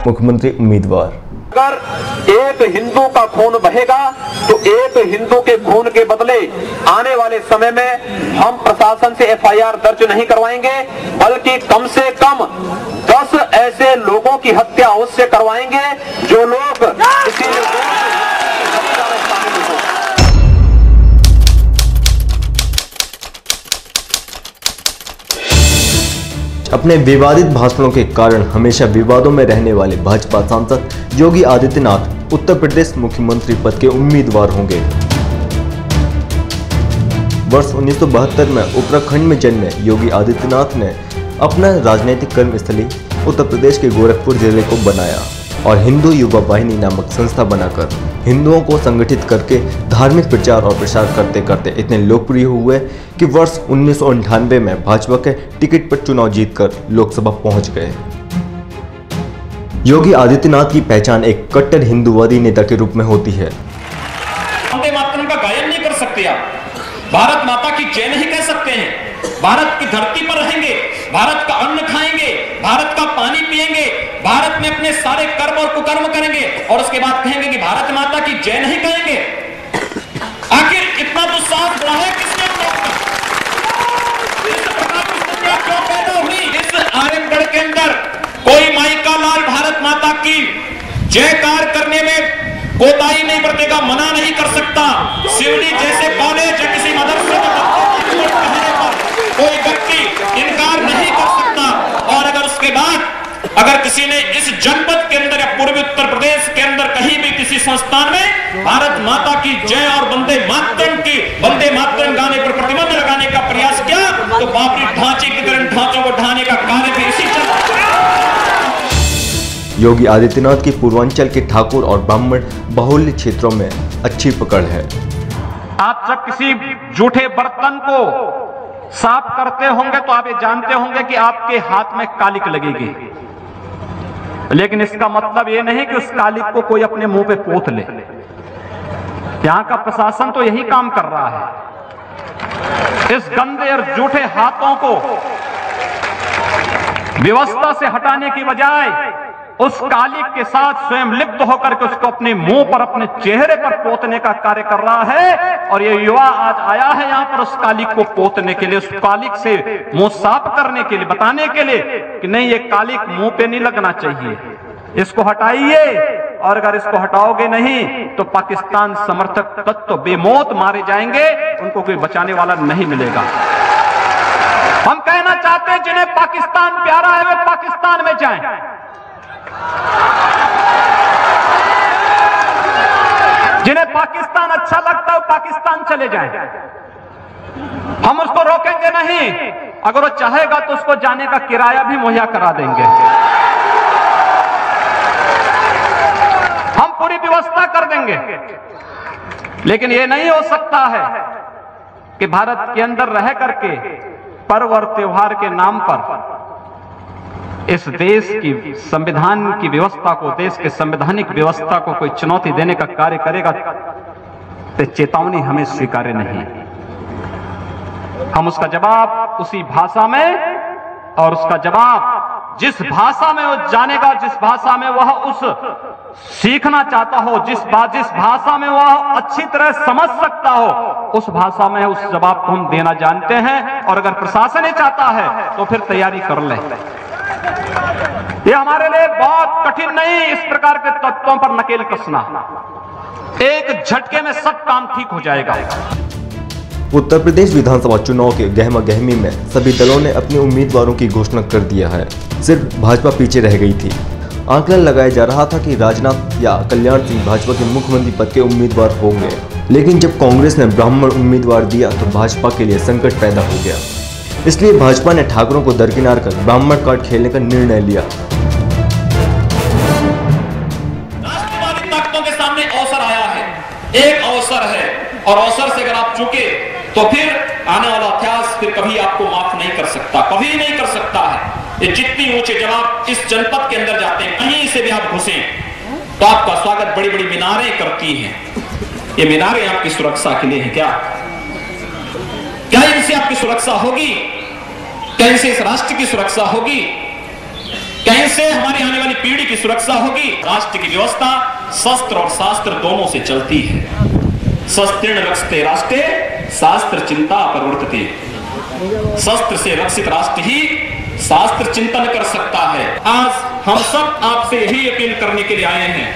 मुख्यमंत्री उम्मीदवार। अगर एक हिंदू का खून बहेगा तो एक हिंदू के खून के बदले आने वाले समय में हम प्रशासन से एफआईआर दर्ज नहीं करवाएंगे, बल्कि कम से कम 10 ऐसे लोगों की हत्या अवश्य करवाएंगे जो लोग किसी अपने विवादित भाषणों के कारण हमेशा विवादों में रहने वाले भाजपा सांसद योगी आदित्यनाथ उत्तर प्रदेश मुख्यमंत्री पद के उम्मीदवार होंगे। वर्ष 1972 में उत्तराखंड में जन्मे योगी आदित्यनाथ ने अपना राजनीतिक कर्मस्थली उत्तर प्रदेश के गोरखपुर जिले को बनाया और हिंदू युवा वाहिनी नामक संस्था बनाकर हिंदुओं को संगठित करके धार्मिक प्रचार और प्रसार करते करते इतने लोकप्रिय हुए कि वर्ष 1998 में भाजपा के टिकट पर चुनाव जीतकर लोकसभा पहुंच गए। योगी आदित्यनाथ की पहचान एक कट्टर हिंदूवादी नेता के रूप में होती है। वंदे मातरम का गायन नहीं कर सकते आप, भारत माता की जय नहीं कह सकते हैं, भारत की धरती पर रहेंगे, भारत का अन्न खाएंगे, भारत का पानी पिएंगे, भारत में अपने सारे कर्म और कुकर्म करेंगे और उसके बाद कहेंगे कि भारत माता की जय नहीं कहेंगे। आखिर इतना तो साफ बड़ा है किसने इस प्रकार की स्थितियां क्यों पैदा हुई? इस आर्यगढ़ के अंदर कोई माई का लाल भारत माता की जयकार करने में कोताही नहीं बरतेगा, मना नहीं कर सकता। शिवली जैसे कॉलेज या किसी मदरसे में कहने पर कोई व्यक्ति इनकार नहीं कर सकता। और अगर उसके बाद अगर किसी ने इस जनपद के अंदर या पूर्वी उत्तर प्रदेश के अंदर कहीं भी किसी संस्थान में भारत माता की जय और वंदे मातरम गाने पर प्रतिबंध लगाने का प्रयास किया तो बाबरी ढांचे की तरह ढांचों को ढाने का कार्य भी इसी योगी आदित्यनाथ की पूर्वांचल के ठाकुर और ब्राह्मण बाहुल्य क्षेत्रों में अच्छी पकड़ है। आप जब किसी जूठे बर्तन को साफ करते होंगे तो आप ये जानते होंगे कि आपके हाथ में कालिक लगेगी, लेकिन इसका मतलब ये नहीं कि उस कालिक को कोई अपने मुंह पे पोत ले। यहां का प्रशासन तो यही काम कर रहा है। इस गंदे और जूठे हाथों को व्यवस्था से हटाने की बजाय उस कालिक के साथ स्वयं लिप्त होकर के उसको अपने मुंह पर, अपने चेहरे पर पोतने का कार्य कर रहा है। और ये युवा आज आया है यहां पर उस कालिक को पोतने के लिए, उस कालिक से मुंह साफ करने के लिए, बताने के लिए कि नहीं ये कालिक मुंह पे नहीं लगना चाहिए, इसको हटाइए। और अगर इसको हटाओगे नहीं तो पाकिस्तान समर्थक तत्व बेमौत मारे जाएंगे, उनको कोई बचाने वाला नहीं मिलेगा। हम कहना चाहते हैं जिन्हें पाकिस्तान प्यारा है वे पाकिस्तान में जाएं, जिन्हें पाकिस्तान अच्छा लगता है वो पाकिस्तान चले जाएं। हम उसको रोकेंगे नहीं, अगर वो चाहेगा तो उसको जाने का किराया भी मुहैया करा देंगे। हम पूरी व्यवस्था कर देंगे, लेकिन ये नहीं हो सकता है कि भारत के अंदर रह करके पर्व और त्योहार के नाम पर इस देश की संविधान की व्यवस्था को, देश के संवैधानिक व्यवस्था को कोई चुनौती देने का कार्य करेगा तो चेतावनी हमें स्वीकार्य नहीं। हम उसका जवाब उसी भाषा में, और उसका जवाब जिस भाषा में वो जानेगा, जिस भाषा में वह उस सीखना चाहता हो, जिस भाषा में वह अच्छी तरह समझ सकता हो, उस भाषा में उस जवाब को हम देना जानते हैं। और अगर प्रशासन ही चाहता है तो फिर तैयारी कर ले। ये हमारे लिए बहुत कठिन नहीं इस प्रकार के तत्वों पर नकेल कसना, एक झटके में सब काम ठीक हो जाएगा। उत्तर प्रदेश विधानसभा चुनाव के गहमा गहमी में सभी दलों ने अपने उम्मीदवारों की घोषणा कर दिया है, सिर्फ भाजपा पीछे रह गई थी। आंकलन लगाया जा रहा था कि राजनाथ या कल्याण सिंह भाजपा के मुख्यमंत्री पद के उम्मीदवार होंगे, लेकिन जब कांग्रेस ने ब्राह्मण उम्मीदवार दिया तो भाजपा के लिए संकट पैदा हो गया। इसलिए भाजपा ने ठाकुरों को दरकिनार कर ब्राह्मण कार्ड खेलने का निर्णय लिया। राष्ट्रवादी ताकतों के सामने अवसर आया है, एक अवसर है, और अवसर से अगर आप चूके तो फिर आने वाला इतिहास फिर कभी आपको माफ नहीं कर सकता, कभी नहीं कर सकता है। ये जितनी ऊंचे जब आप इस जनपद के अंदर जाते हैं, कहीं से भी आप घुसे तो आपका स्वागत बड़ी बड़ी मीनारें करती हैं। ये मीनारें आपकी सुरक्षा के लिए हैं क्या? क्या इनसे आपकी सुरक्षा होगी? क्या इनसे इस राष्ट्र की सुरक्षा होगी? क्या इनसे हमारी आने वाली पीढ़ी की सुरक्षा होगी। राष्ट्र की व्यवस्था शस्त्र और शास्त्र दोनों से चलती है। शस्त्रेण रक्षते राष्ट्रे शास्त्र चिंता प्रवर्तते। शस्त्र से रक्षित राष्ट्र ही शास्त्र चिंतन कर सकता है। आज हम सब आपसे यही अपील करने के लिए आए हैं,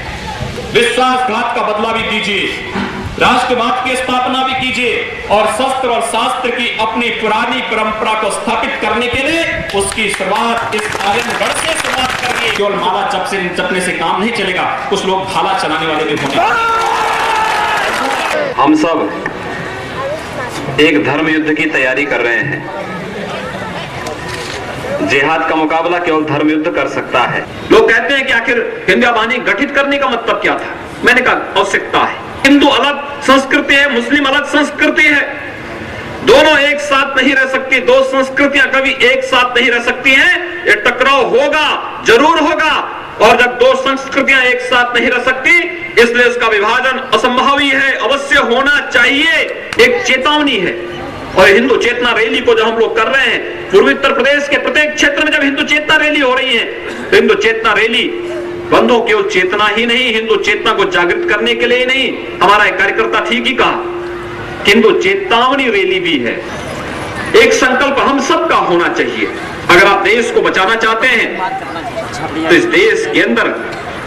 विश्वासघात का बदला भी दीजिए, राष्ट्रवाद की स्थापना भी कीजिए और शस्त्र और शास्त्र की अपनी पुरानी परंपरा को स्थापित करने के लिए उसकी शुरुआत इस आर्यगढ़ से शुरुआत करिए। केवल माला जपने से काम नहीं चलेगा, कुछ लोग भाला चलाने वाले भी होंगे। हम सब एक धर्म युद्ध की तैयारी कर रहे हैं। जिहाद का मुकाबला केवल धर्म युद्ध कर सकता है। लोग कहते हैं कि आखिर हिंदू बाहिनी गठित करने का मतलब क्या था। मैंने कहा आवश्यकता है। हिंदू अलग संस्कृति है, मुस्लिम अलग संस्कृति है, दोनों एक साथ नहीं रह सकती। दो संस्कृतियां कभी एक साथ नहीं रह सकती हैं। ये टकराव होगा, जरूर होगा। और जब दो संस्कृतियां एक साथ नहीं रह सकती, इसलिए उसका विभाजन असंभव ही है, अवश्य होना चाहिए। एक चेतावनी है। और हिंदू चेतना रैली को जो हम लोग कर रहे हैं, पूर्वी उत्तर प्रदेश के प्रत्येक क्षेत्र में जब हिंदू चेतना रैली हो रही है, तो हिंदू चेतना रैली बंधुओं केवल चेतना ही नहीं, हिंदू चेतना को जागृत करने के लिए ही नहीं, हमारा एक कार्यकर्ता ठीक ही कहा, हिंदू चेतावनी रैली भी है। एक संकल्प हम सबका होना चाहिए। अगर आप देश को बचाना चाहते हैं तो इस देश के अंदर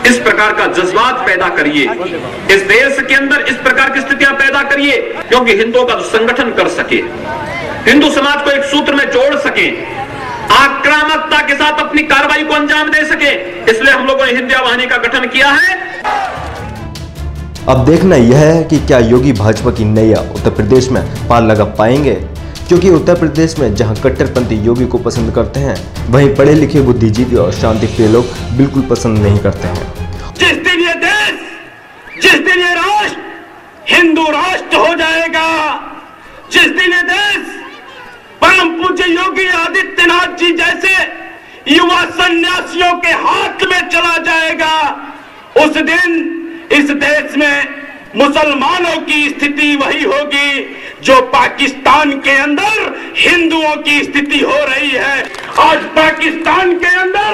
इस प्रकार का जज्बात पैदा करिए, इस देश के अंदर इस प्रकार की स्थितियां पैदा करिए, क्योंकि हिंदुओं का संगठन कर सके, हिंदू समाज को एक सूत्र में जोड़ सके, आक्रामकता के साथ अपनी कार्रवाई को अंजाम दे सके। इसलिए हम लोगों ने हिंदू वाहिनी का गठन किया है। अब देखना यह है कि क्या योगी भाजपा की नैया उत्तर प्रदेश में पार लगा पाएंगे, क्योंकि उत्तर प्रदेश में जहां कट्टरपंथी योगी को पसंद करते हैं, वहीं पढ़े लिखे बुद्धिजीवी और शांति प्रिय लोग बिल्कुल पसंद नहीं करते हैं। जिस दिन ये देश, जिस दिन ये राष्ट्र हिंदू राष्ट्र हो जाएगा, जिस दिन ये देश परम पूज्य योगी आदित्यनाथ जी जैसे युवा सन्यासियों के हाथ में चला जाएगा, उस दिन इस देश में मुसलमानों की स्थिति वही होगी जो पाकिस्तान के अंदर हिंदुओं की स्थिति हो रही है। आज पाकिस्तान के अंदर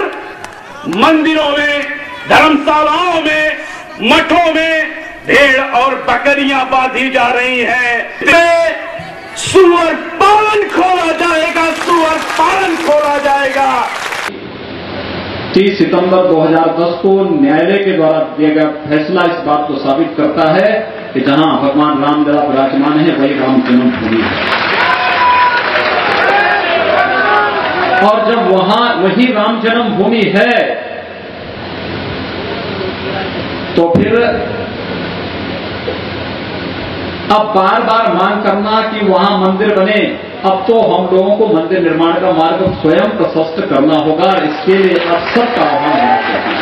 मंदिरों में, धर्मशालाओं में, मठों में भेड़ और बकरियां बांधी जा रही हैं। सुअर पालन खोला जाएगा, सुअर पालन खोला जाएगा। 30 सितंबर 2010 को न्यायालय के द्वारा दिया गया फैसला इस बात को साबित करता है कि जहां भगवान रामलला विराजमान है वही राम जन्मभूमि है। और जब वही राम जन्मभूमि है, तो फिर अब बार बार मांग करना कि वहां मंदिर बने, अब तो हम लोगों को मंदिर निर्माण का मार्ग स्वयं प्रशस्त करना होगा। इसके लिए अब सबका आह्वान होना चाहिए।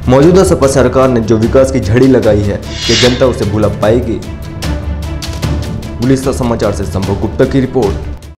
मौजूदा सपा सरकार ने जो विकास की झड़ी लगाई है, कि जनता उसे भुला पाएगी। गुलिस्तान समाचार से संभव गुप्ता की रिपोर्ट।